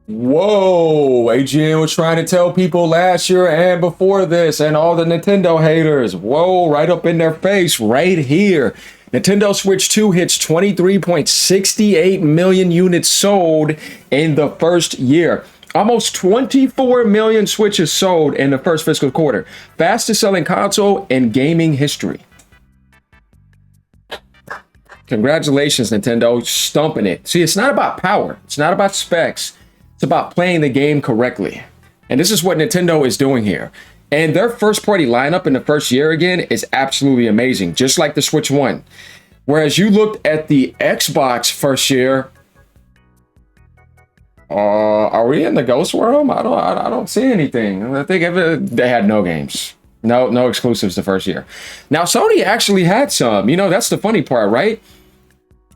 Whoa, AGN was trying to tell people last year and before this, and all the Nintendo haters. Whoa, right up in their face, right here. Nintendo Switch 2 hits 23.68 million units sold in the first year. Almost 24 million Switches sold in the first fiscal quarter. Fastest selling console in gaming history. Congratulations, Nintendo, stumping it. See, it's not about power. It's not about specs. It's about playing the game correctly. And this is what Nintendo is doing here. And their first party lineup in the first year again is absolutely amazing, just like the Switch 1. Whereas you looked at the Xbox first year, are we in the Ghost World? I don't see anything. I think they had no games. No exclusives the first year. Now, Sony actually had some. You know, that's the funny part, right?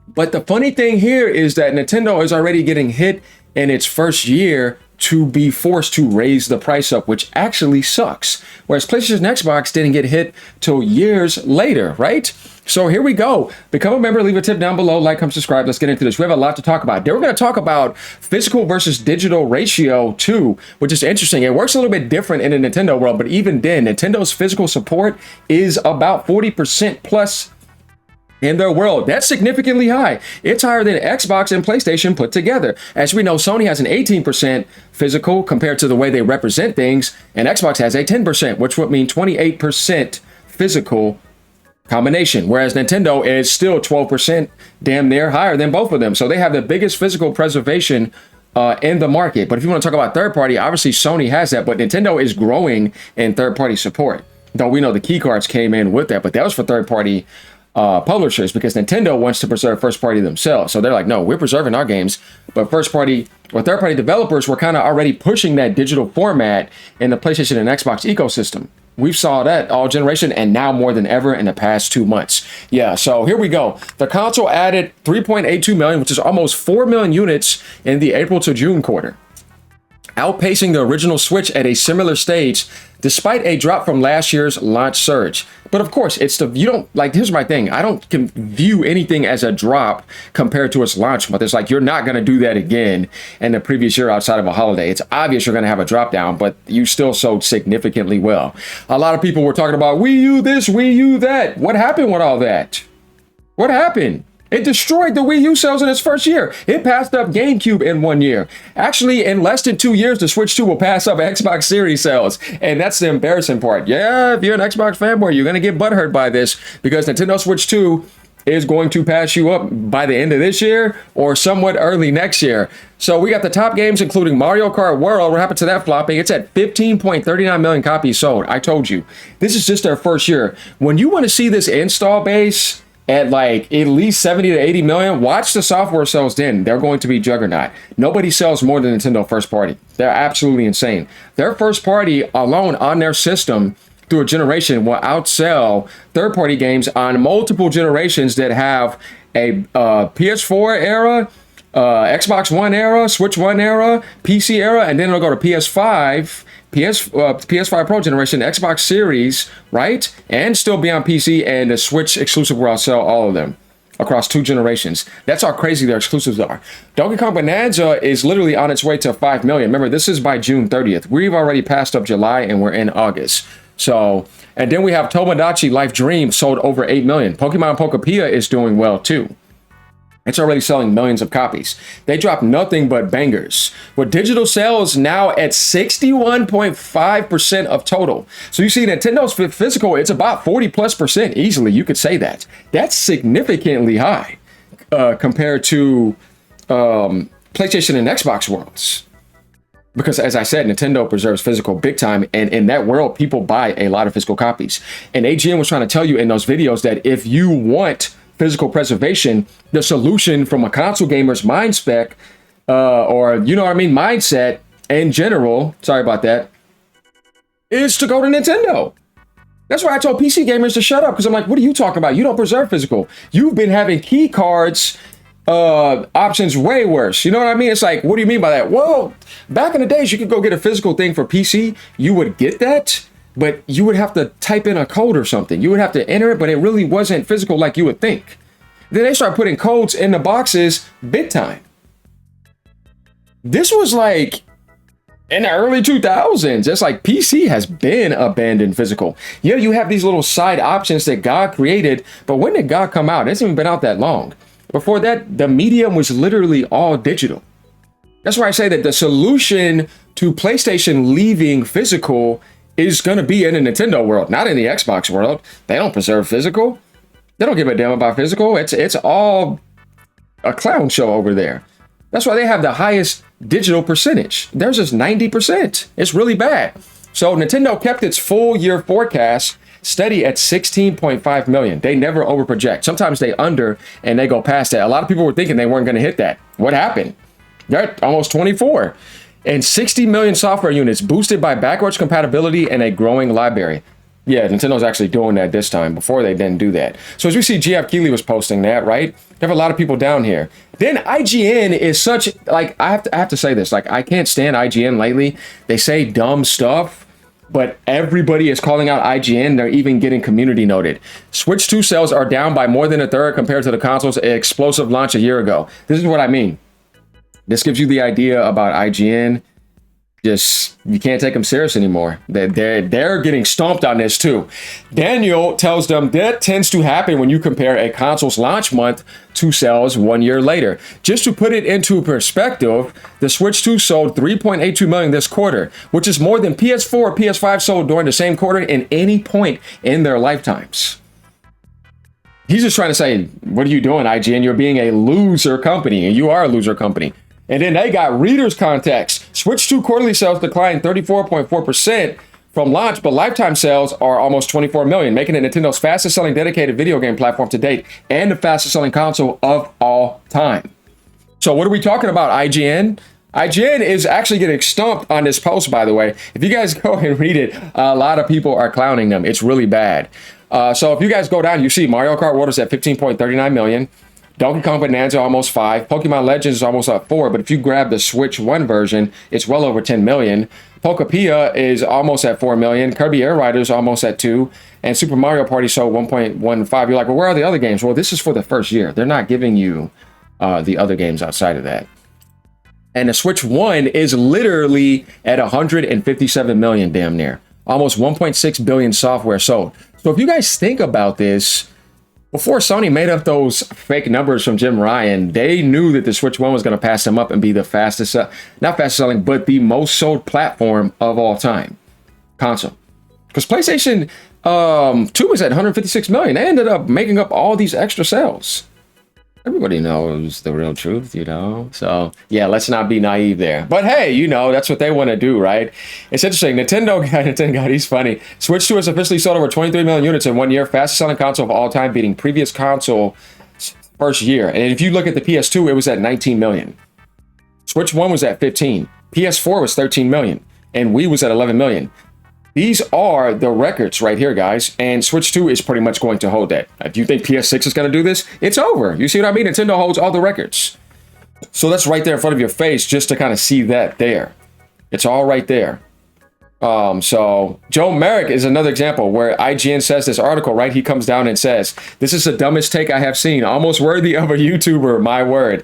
But the funny thing here is that Nintendo is already getting hit in its first year to be forced to raise the price up, which actually sucks. Whereas PlayStation and Xbox didn't get hit till years later, right? So here we go. Become a member, leave a tip down below, like, comment, subscribe. Let's get into this. We have a lot to talk about. Then we're going to talk about physical versus digital ratio too, which is interesting. It works a little bit different in the Nintendo world, but even then, Nintendo's physical support is about 40% plus in their world. That's significantly high. It's higher than Xbox and PlayStation put together. As we know, Sony has an 18% physical compared to the way they represent things, and Xbox has a 10%, which would mean 28% physical combination, whereas Nintendo is still 12%, damn near higher than both of them. So they have the biggest physical preservation in the market. But if you want to talk about third party, obviously Sony has that, but Nintendo is growing in third party support. Though we know the key cards came in with that, but that was for third party publishers, because Nintendo wants to preserve first party themselves. So they're like, no, we're preserving our games, but first party or third party developers were kind of already pushing that digital format in the PlayStation and Xbox ecosystem. We've saw that all generation, and now more than ever in the past 2 months. Yeah, so here we go. The console added 3.82 million, which is almost 4 million units in the April to June quarter, outpacing the original Switch at a similar stage, despite a drop from last year's launch surge. But of course, here's my thing. I don't view anything as a drop compared to its launch month. It's like, you're not going to do that again in the previous year outside of a holiday. It's obvious you're going to have a drop down, but you still sold significantly well. A lot of people were talking about Wii U this, Wii U that. What happened with all that? What happened? It destroyed the Wii U sales in its first year. It passed up GameCube in 1 year. Actually, in less than 2 years, the Switch 2 will pass up Xbox Series sales. And that's the embarrassing part. Yeah, if you're an Xbox fanboy, you're going to get butthurt by this, because Nintendo Switch 2 is going to pass you up by the end of this year or somewhat early next year. So we got the top games, including Mario Kart World. What happened to that flopping? It's at 15.39 million copies sold. I told you, this is just their first year. When you want to see this install base at like at least 70 to 80 million, watch the software sales then. They're going to be juggernaut. Nobody sells more than Nintendo first party. They're absolutely insane. Their first party alone on their system through a generation will outsell third party games on multiple generations that have a PS4 era, Xbox One era, Switch One era, PC era, and then it'll go to PS5, PS5 Pro generation, Xbox Series, right? And still be on PC, and the Switch exclusive will sell all of them across 2 generations. That's how crazy their exclusives are. Donkey Kong Bonanza is literally on its way to 5 million. Remember, this is by June 30th. We've already passed up July, and we're in August. So, and then we have Tomodachi Life Dream sold over 8 million. Pokemon Pokepia is doing well too. It's already selling millions of copies. They dropped nothing but bangers, with digital sales now at 61.5% of total. So you see Nintendo's physical, it's about 40+% easily. You could say that. That's significantly high compared to PlayStation and Xbox worlds. Because as I said, Nintendo preserves physical big time. And in that world, people buy a lot of physical copies. And AGN was trying to tell you in those videos that if you want physical preservation, the solution from a console gamer's mind spec, mindset in general, sorry about that, is to go to Nintendo. That's why I told PC gamers to shut up, because I'm like, what are you talking about? You don't preserve physical. You've been having key cards options way worse. You know what I mean? It's like, what do you mean by that? Well, back in the days, you could go get a physical thing for PC. You would get that, but you would have to type in a code or something. You would have to enter it, but it really wasn't physical like you would think. Then they start putting codes in the boxes big time. This was like in the early 2000s. It's like PC has been abandoned physical. Yeah, you have these little side options that God created, but when did God come out? It hasn't even been out that long. Before that, the medium was literally all digital. That's why I say that the solution to PlayStation leaving physical is going to be in the Nintendo world, not in the Xbox world. They don't preserve physical. They don't give a damn about physical. It's all a clown show over there. That's why they have the highest digital percentage. Theirs is 90%. It's really bad. So Nintendo kept its full year forecast steady at 16.5 million. They never overproject. Sometimes they under and they go past that. A lot of people were thinking they weren't going to hit that. What happened? They're at almost 24. And 60 million software units boosted by backwards compatibility and a growing library. Yeah, Nintendo's actually doing that this time. Before they didn't do that. So as we see, Geoff Keighley was posting that, right? They have a lot of people down here. Then IGN is such, like, I have to say this, like, I can't stand IGN lately. They say dumb stuff, but everybody is calling out IGN. They're even getting community noted. Switch 2 sales are down by more than a third compared to the console's explosive launch a year ago. This is what I mean. This gives you the idea about IGN. Just, you can't take them serious anymore. They're getting stomped on this too. Daniel tells them that tends to happen when you compare a console's launch month to sales 1 year later. Just to put it into perspective, the Switch 2 sold 3.82 million this quarter, which is more than PS4 or PS5 sold during the same quarter in any point in their lifetimes. He's just trying to say, what are you doing, IGN? You're being a loser company, and you are a loser company. And then they got readers context. Switch 2 quarterly sales declined 34.4% from launch, but lifetime sales are almost 24 million, making it Nintendo's fastest selling dedicated video game platform to date and the fastest selling console of all time. So what are we talking about, IGN? IGN is actually getting stumped on this post, by the way. If you guys go and read it, a lot of people are clowning them. It's really bad. So if you guys go down, you see Mario Kart World is at 15.39 million. Donkey Kong Bonanza almost 5. Pokemon Legends is almost at 4. But if you grab the Switch 1 version, it's well over 10 million. Pokapia is almost at 4 million. Kirby Air Rider is almost at 2. And Super Mario Party sold 1.15. You're like, well, where are the other games? Well, this is for the first year. They're not giving you the other games outside of that. And the Switch 1 is literally at 157 million damn near. Almost 1.6 billion software sold. So if you guys think about this, before Sony made up those fake numbers from Jim Ryan, they knew that the Switch 1 was going to pass them up and be the fastest, not fastest selling, but the most sold platform of all time. Console. Because PlayStation 2 was at 156 million. They ended up making up all these extra sales. Everybody knows the real truth, you know? So, yeah, let's not be naive there. But hey, you know, that's what they want to do, right? It's interesting. Nintendo, he's funny. Switch 2 has officially sold over 23 million units in 1 year. Fastest selling console of all time, beating previous console first year. And if you look at the PS2, it was at 19 million. Switch 1 was at 15. PS4 was 13 million. And Wii was at 11 million. These are the records right here, guys. And Switch 2 is pretty much going to hold that. Do you think PS6 is going to do this? It's over. You see what I mean? Nintendo holds all the records. So that's right there in front of your face just to kind of see that there. It's all right there. So Joe Merrick is another example where IGN says this article, right? He comes down and says, this is the dumbest take I have seen. Almost worthy of a YouTuber, my word.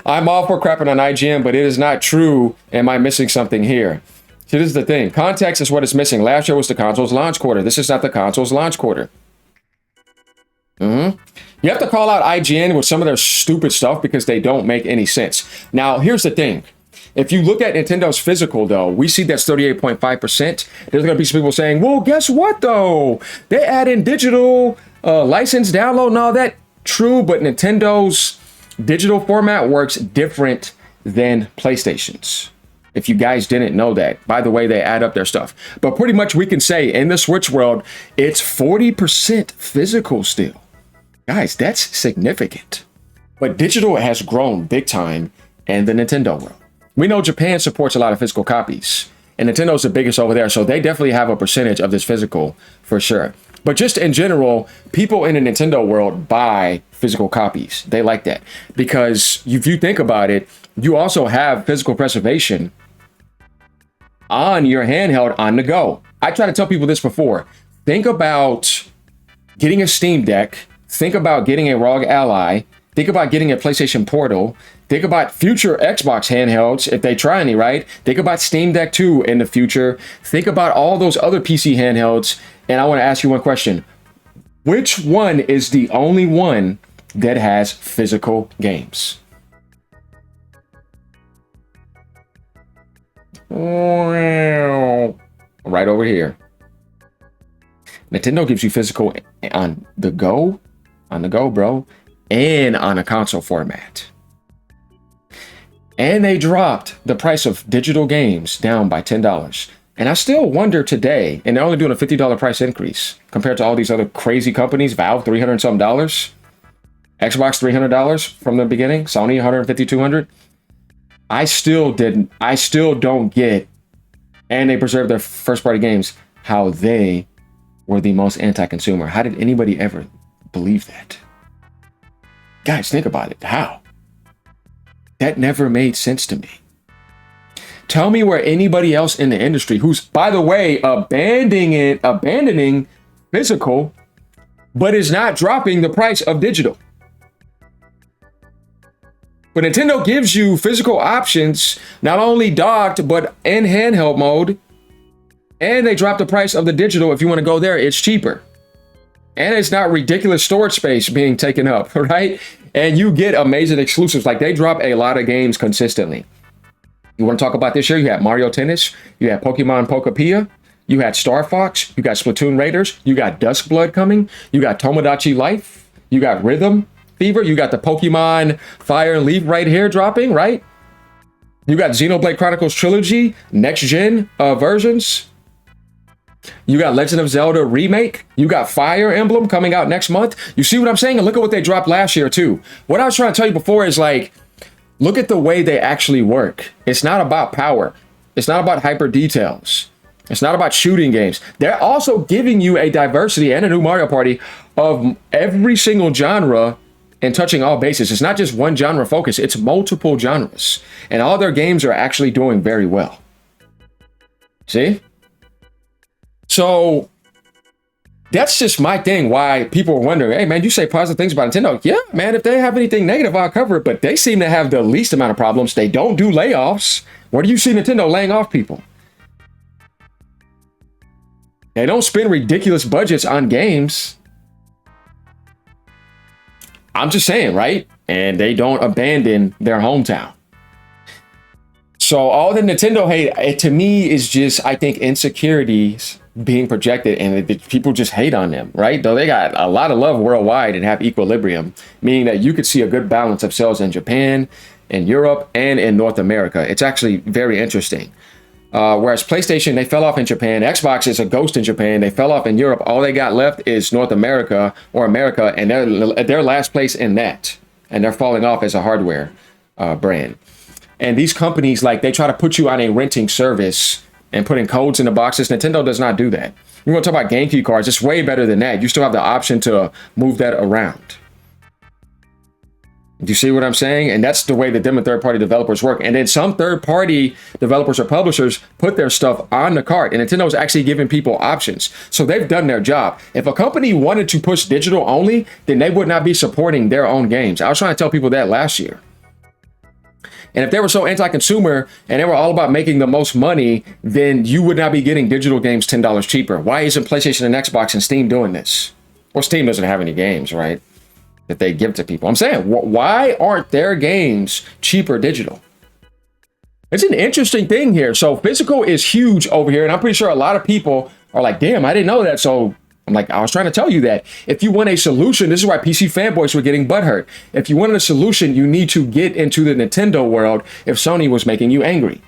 I'm all for crapping on IGN, but it is not true. Am I missing something here? See, this is the thing. Context is what is missing. Last year was the console's launch quarter. This is not the console's launch quarter. You have to call out IGN with some of their stupid stuff because they don't make any sense. Now, here's the thing. If you look at Nintendo's physical, though, we see that's 38.5%. There's going to be some people saying, well, guess what, though? They add in digital license download and all that. True, but Nintendo's digital format works different than PlayStation's. If you guys didn't know that. By the way, they add up their stuff. But pretty much we can say in the Switch world, it's 40% physical still. Guys, that's significant. But digital has grown big time in the Nintendo world. We know Japan supports a lot of physical copies. And Nintendo's the biggest over there. So they definitely have a percentage of this physical for sure. But just in general, people in the Nintendo world buy physical copies. They like that. Because if you think about it, you also have physical preservation on your handheld on the go. I try to tell people this before. Think about getting a Steam Deck. Think about getting a ROG Ally. Think about getting a PlayStation Portal. Think about future Xbox handhelds if they try any, right? Think about Steam Deck 2 in the future. Think about all those other PC handhelds. And I want to ask you one question. Which one is the only one that has physical games? Right over here. Nintendo gives you physical on the go, bro, and on a console format. And they dropped the price of digital games down by $10. And I still wonder today, and they're only doing a $50 price increase compared to all these other crazy companies, Valve $300 and something, Xbox $300 from the beginning, Sony $150, $200. I still don't get, and they preserved their first party games, how they were the most anti-consumer. How did anybody ever believe that? Guys, think about it. How? That never made sense to me. Tell me where anybody else in the industry who's, by the way, abandoning physical, but is not dropping the price of digital. But Nintendo gives you physical options, not only docked, but in handheld mode. And they drop the price of the digital. If you want to go there, it's cheaper. And it's not ridiculous storage space being taken up, right? And you get amazing exclusives. Like, they drop a lot of games consistently. You want to talk about this year? You had Mario Tennis. You had Pokemon Pokapia. You had Star Fox. You got Splatoon Raiders. You got Duskblood coming. You got Tomodachi Life. You got Rhythm Fever. You got the Pokemon Fire and Leaf right here dropping, right? You got Xenoblade Chronicles Trilogy, next gen versions. You got Legend of Zelda Remake. You got Fire Emblem coming out next month. You see what I'm saying? And look at what they dropped last year too. What I was trying to tell you before is, like, look at the way they actually work. It's not about power. It's not about hyper details. It's not about shooting games. They're also giving you a diversity and a new Mario Party of every single genre and touching all bases. It's not just one genre focus. It's multiple genres. And all their games are actually doing very well. See? So that's just my thing, why people are wondering, hey, man, you say positive things about Nintendo. Yeah, man, if they have anything negative, I'll cover it. But they seem to have the least amount of problems. They don't do layoffs. Where do you see Nintendo laying off people? They don't spend ridiculous budgets on games. I'm just saying, right? And they don't abandon their hometown. So all the Nintendo hate, it, to me, is just, I think, insecurities being projected, and people just hate on them, right? Though they got a lot of love worldwide and have equilibrium, meaning that you could see a good balance of sales in Japan, in Europe, and in North America. It's actually very interesting. Whereas PlayStation, they fell off in Japan. Xbox is a ghost in Japan. They fell off in Europe. All they got left is North America or America, and they're last place in that. And they're falling off as a hardware brand. And these companies, like, they try to put you on a renting service and putting codes in the boxes. Nintendo does not do that. You're going to talk about GameCube cards. It's way better than that. You still have the option to move that around. Do you see what I'm saying? And that's the way that them and third-party developers work. And then some third-party developers or publishers put their stuff on the cart. And Nintendo's actually giving people options. So they've done their job. If a company wanted to push digital only, then they would not be supporting their own games. I was trying to tell people that last year. And if they were so anti-consumer and they were all about making the most money, then you would not be getting digital games $10 cheaper. Why isn't PlayStation and Xbox and Steam doing this? Well, Steam doesn't have any games, right, that they give to people. I'm saying, why aren't their games cheaper digital? It's an interesting thing here. So physical is huge over here. And I'm pretty sure a lot of people are like, damn, I didn't know that. So I'm like, I was trying to tell you that if you want a solution, this is why PC fanboys were getting butthurt. If you wanted a solution, you need to get into the Nintendo world if Sony was making you angry.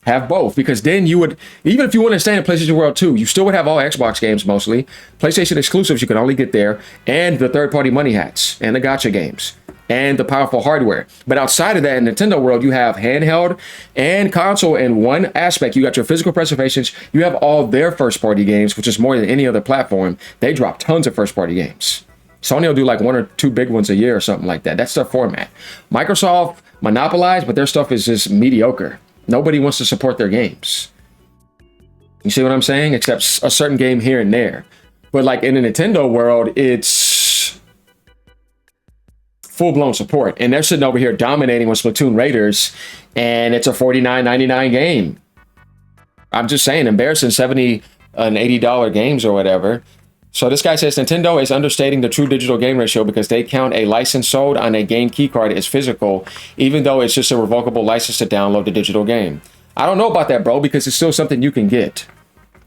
Have both, because then you would, even if you want to stay in the PlayStation world too, you still would have all Xbox games mostly. PlayStation exclusives you can only get there, and the third-party money hats, and the gacha games, and the powerful hardware. But outside of that, in Nintendo world, you have handheld and console in one aspect. You got your physical preservations. You have all their first-party games, which is more than any other platform. They drop tons of first-party games. Sony will do like 1 or 2 big ones a year or something like that. That's their format. Microsoft monopolized, but their stuff is just mediocre. Nobody wants to support their games. You see what I'm saying? Except a certain game here and there. But like in the Nintendo world, it's full-blown support. And they're sitting over here dominating with Splatoon Raiders, and it's a $49.99 game. I'm just saying, embarrassing 70 and $80 games or whatever. So this guy says Nintendo is understating the true digital game ratio because they count a license sold on a game key card as physical, even though it's just a revocable license to download the digital game. I don't know about that, bro, because it's still something you can get.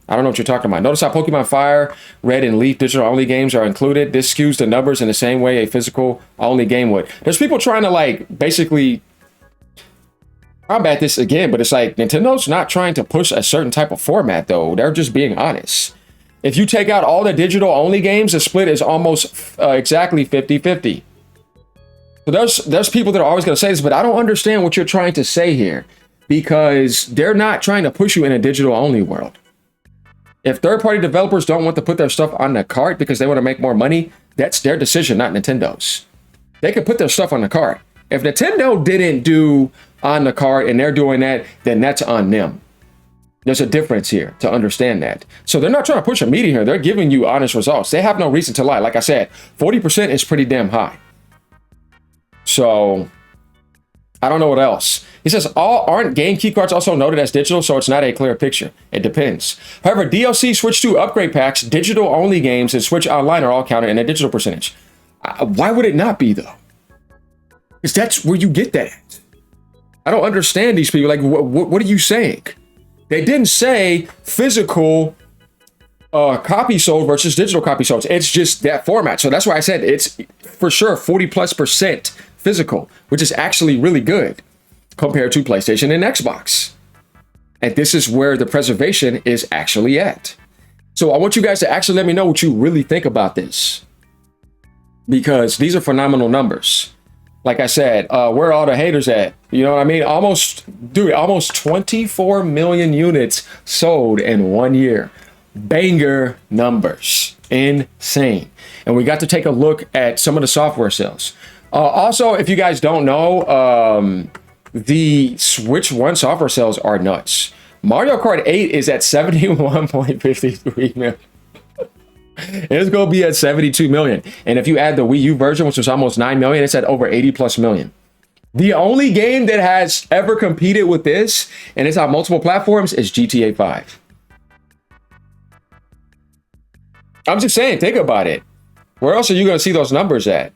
I don't know what you're talking about. Notice how Pokemon Fire, Red, and Leaf digital-only games are included. This skews the numbers in the same way a physical-only game would. There's people trying to, like, basically combat this again, but it's like Nintendo's not trying to push a certain type of format, though. They're just being honest. If you take out all the digital-only games, the split is almost exactly 50-50. So there's people that are always going to say this, but I don't understand what you're trying to say here, because they're not trying to push you in a digital-only world. If third-party developers don't want to put their stuff on the cart because they want to make more money, that's their decision, not Nintendo's. They could put their stuff on the cart. If Nintendo didn't do on the cart and they're doing that, then that's on them. There's a difference here to understand that. So they're not trying to push a media here. They're giving you honest results. They have no reason to lie. Like I said, 40% is pretty damn high. So I don't know what else. He says, aren't game keycards also noted as digital, so it's not a clear picture? It depends. However, DLC, Switch 2 upgrade packs, digital-only games, and Switch Online are all counted in a digital percentage. Why would it not be, though? Because that's where you get that at. I don't understand these people. Like, what are you saying? They didn't say physical copy sold versus digital copy sold. It's just that format. So that's why I said it's for sure 40+% physical, which is actually really good compared to PlayStation and Xbox. And this is where the preservation is actually at. So I want you guys to actually let me know what you really think about this, because these are phenomenal numbers. Like I said, where are all the haters at? You know what I mean? Almost 24 million units sold in 1 year. Banger numbers. Insane. And we got to take a look at some of the software sales. Also, if you guys don't know, the Switch 1 software sales are nuts. Mario Kart 8 is at 71.53 million. It's going to be at 72 million. And if you add the Wii U version, which was almost 9 million, it's at over 80+ million. The only game that has ever competed with this, and it's on multiple platforms, is GTA 5. I'm just saying, think about it. Where else are you going to see those numbers at?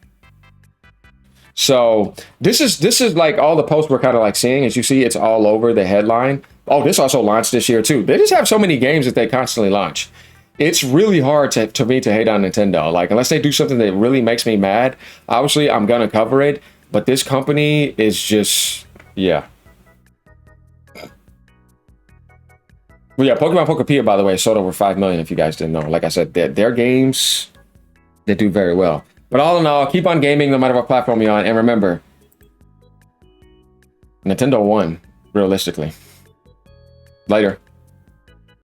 So this is like all the posts we're kind of like seeing. As you see, it's all over the headline. Oh, this also launched this year too. They just have so many games that they constantly launch. It's really hard to me to hate on Nintendo. Like, unless they do something that really makes me mad, obviously I'm gonna cover it. But this company is just, yeah. Well, yeah, Pokemon Pokepedia, by the way, sold over 5 million, if you guys didn't know. Like I said, their games, they do very well. But all in all, keep on gaming no matter what platform you're on. And remember, Nintendo won, realistically. Later.